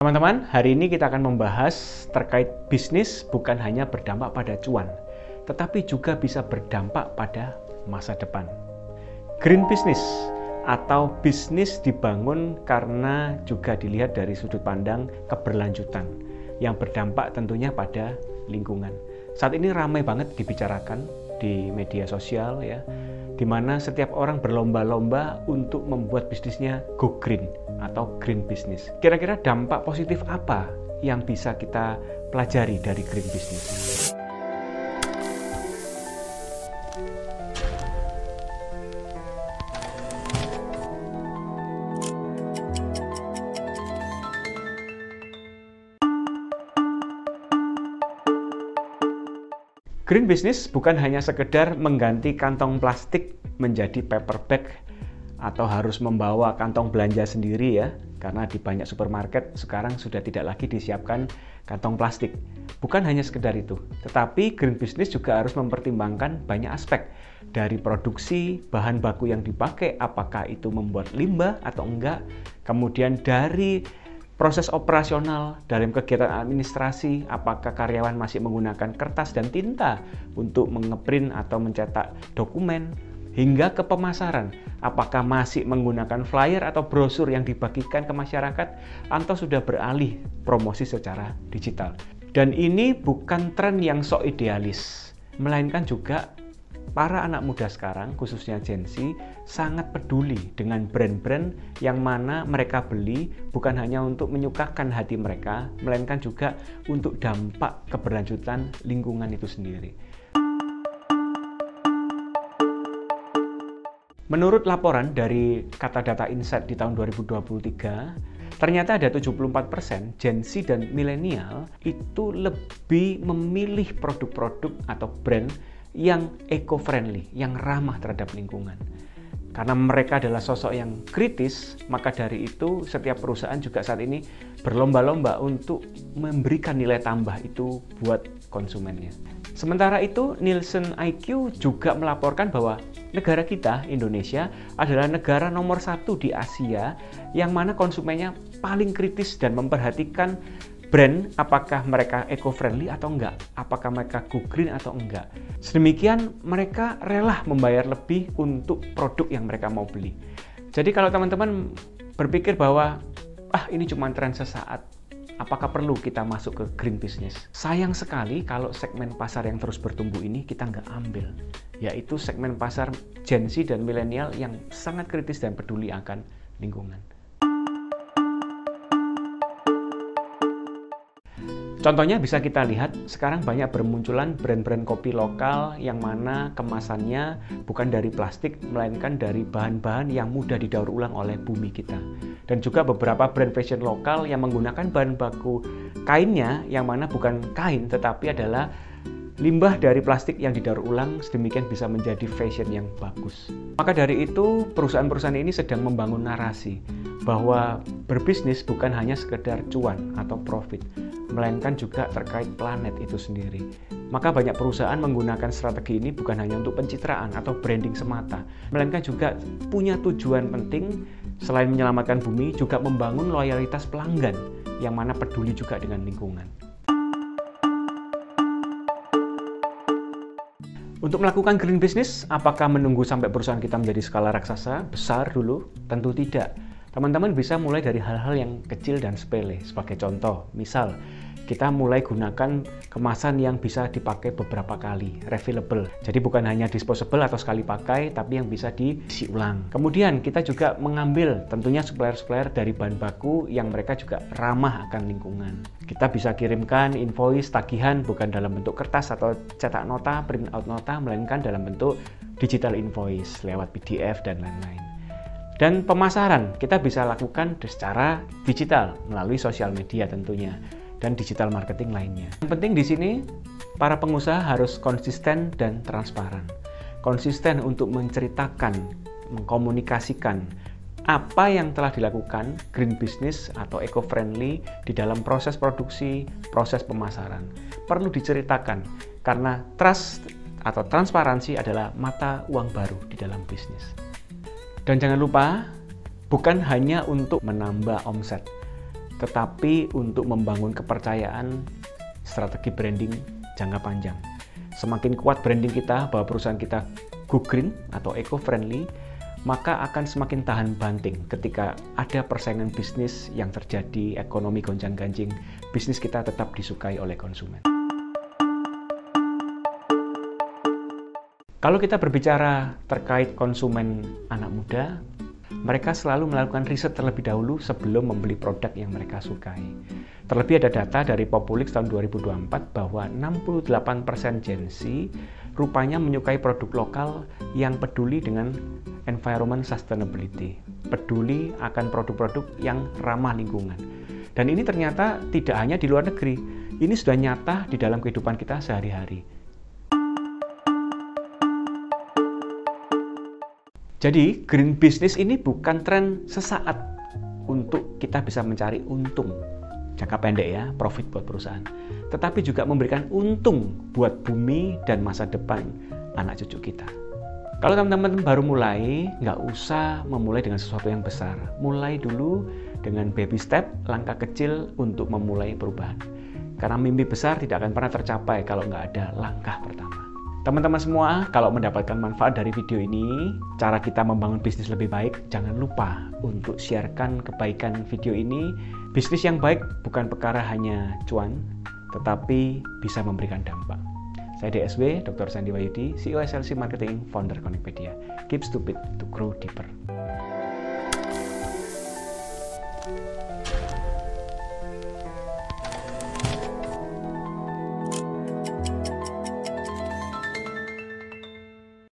Teman-teman, hari ini kita akan membahas terkait bisnis bukan hanya berdampak pada cuan, tetapi juga bisa berdampak pada masa depan. Green business atau bisnis dibangun karena juga dilihat dari sudut pandang keberlanjutan yang berdampak tentunya pada lingkungan. Saat ini ramai banget dibicarakan di media sosial ya, di mana setiap orang berlomba-lomba untuk membuat bisnisnya go green atau green business. Kira-kira dampak positif apa yang bisa kita pelajari dari green business? Green business bukan hanya sekedar mengganti kantong plastik menjadi paper bag atau harus membawa kantong belanja sendiri ya, karena di banyak supermarket sekarang sudah tidak lagi disiapkan kantong plastik. Bukan hanya sekedar itu, tetapi green business juga harus mempertimbangkan banyak aspek dari produksi, bahan baku yang dipakai, apakah itu membuat limbah atau enggak, kemudian dari proses operasional dalam kegiatan administrasi, apakah karyawan masih menggunakan kertas dan tinta untuk mengeprint atau mencetak dokumen, hingga ke pemasaran, apakah masih menggunakan flyer atau brosur yang dibagikan ke masyarakat atau sudah beralih promosi secara digital. Dan ini bukan tren yang sok idealis, melainkan juga para anak muda sekarang, khususnya Gen Z, sangat peduli dengan brand-brand yang mana mereka beli bukan hanya untuk menyukakan hati mereka, melainkan juga untuk dampak keberlanjutan lingkungan itu sendiri. Menurut laporan dari Kata Data Insight di tahun 2023, ternyata ada 74% Gen Z dan milenial itu lebih memilih produk-produk atau brand yang eco-friendly, yang ramah terhadap lingkungan. Karena mereka adalah sosok yang kritis, maka dari itu setiap perusahaan juga saat ini berlomba-lomba untuk memberikan nilai tambah itu buat konsumennya. Sementara itu, Nielsen IQ juga melaporkan bahwa negara kita, Indonesia, adalah negara nomor 1 di Asia yang mana konsumennya paling kritis dan memperhatikan brand, apakah mereka eco-friendly atau enggak, apakah mereka go green atau enggak. Sedemikian mereka rela membayar lebih untuk produk yang mereka mau beli. Jadi kalau teman-teman berpikir bahwa ini cuma tren sesaat, apakah perlu kita masuk ke green business? Sayang sekali kalau segmen pasar yang terus bertumbuh ini kita nggak ambil, yaitu segmen pasar Gen Z dan milenial yang sangat kritis dan peduli akan lingkungan. Contohnya bisa kita lihat sekarang banyak bermunculan brand-brand kopi lokal yang mana kemasannya bukan dari plastik melainkan dari bahan-bahan yang mudah didaur ulang oleh bumi kita. Dan juga beberapa brand fashion lokal yang menggunakan bahan baku kainnya yang mana bukan kain tetapi adalah limbah dari plastik yang didaur ulang, sedemikian bisa menjadi fashion yang bagus. Maka dari itu perusahaan-perusahaan ini sedang membangun narasi bahwa berbisnis bukan hanya sekedar cuan atau profit, melainkan juga terkait planet itu sendiri. Maka banyak perusahaan menggunakan strategi ini bukan hanya untuk pencitraan atau branding semata, melainkan juga punya tujuan penting selain menyelamatkan bumi, juga membangun loyalitas pelanggan yang mana peduli juga dengan lingkungan. Untuk melakukan green business, apakah menunggu sampai perusahaan kita menjadi skala raksasa, besar dulu? Tentu tidak. Teman-teman bisa mulai dari hal-hal yang kecil dan sepele. Sebagai contoh, misal kita mulai gunakan kemasan yang bisa dipakai beberapa kali, refillable. Jadi bukan hanya disposable atau sekali pakai, tapi yang bisa diisi ulang. Kemudian kita juga mengambil tentunya supplier-supplier dari bahan baku yang mereka juga ramah akan lingkungan. Kita bisa kirimkan invoice tagihan bukan dalam bentuk kertas atau cetak nota, print out nota, melainkan dalam bentuk digital invoice lewat PDF dan lain-lain. Dan pemasaran kita bisa lakukan secara digital melalui sosial media tentunya dan digital marketing lainnya. Yang penting di sini para pengusaha harus konsisten dan transparan. Konsisten untuk menceritakan, mengkomunikasikan apa yang telah dilakukan green business atau eco-friendly di dalam proses produksi, proses pemasaran. Perlu diceritakan karena trust atau transparansi adalah mata uang baru di dalam bisnis. Dan jangan lupa, bukan hanya untuk menambah omset, tetapi untuk membangun kepercayaan strategi branding jangka panjang. Semakin kuat branding kita bahwa perusahaan kita go green atau eco-friendly, maka akan semakin tahan banting ketika ada persaingan bisnis yang terjadi, ekonomi gonjang-ganjing, bisnis kita tetap disukai oleh konsumen. Kalau kita berbicara terkait konsumen anak muda, mereka selalu melakukan riset terlebih dahulu sebelum membeli produk yang mereka sukai. Terlebih ada data dari Populix tahun 2024 bahwa 68% Gen Z rupanya menyukai produk lokal yang peduli dengan environment sustainability, peduli akan produk-produk yang ramah lingkungan. Dan ini ternyata tidak hanya di luar negeri, ini sudah nyata di dalam kehidupan kita sehari-hari. Jadi, green business ini bukan tren sesaat untuk kita bisa mencari untung jangka pendek ya, profit buat perusahaan. Tetapi juga memberikan untung buat bumi dan masa depan anak cucu kita. Kalau teman-teman baru mulai, nggak usah memulai dengan sesuatu yang besar. Mulai dulu dengan baby step, langkah kecil untuk memulai perubahan. Karena mimpi besar tidak akan pernah tercapai kalau nggak ada langkah pertama. Teman-teman semua, kalau mendapatkan manfaat dari video ini, cara kita membangun bisnis lebih baik, jangan lupa untuk sharekan kebaikan video ini. Bisnis yang baik bukan perkara hanya cuan, tetapi bisa memberikan dampak. Saya DSW, Dr. Sandi Wahyudi, CEO SLC Marketing, founder Connectpedia. Keep stupid to grow deeper.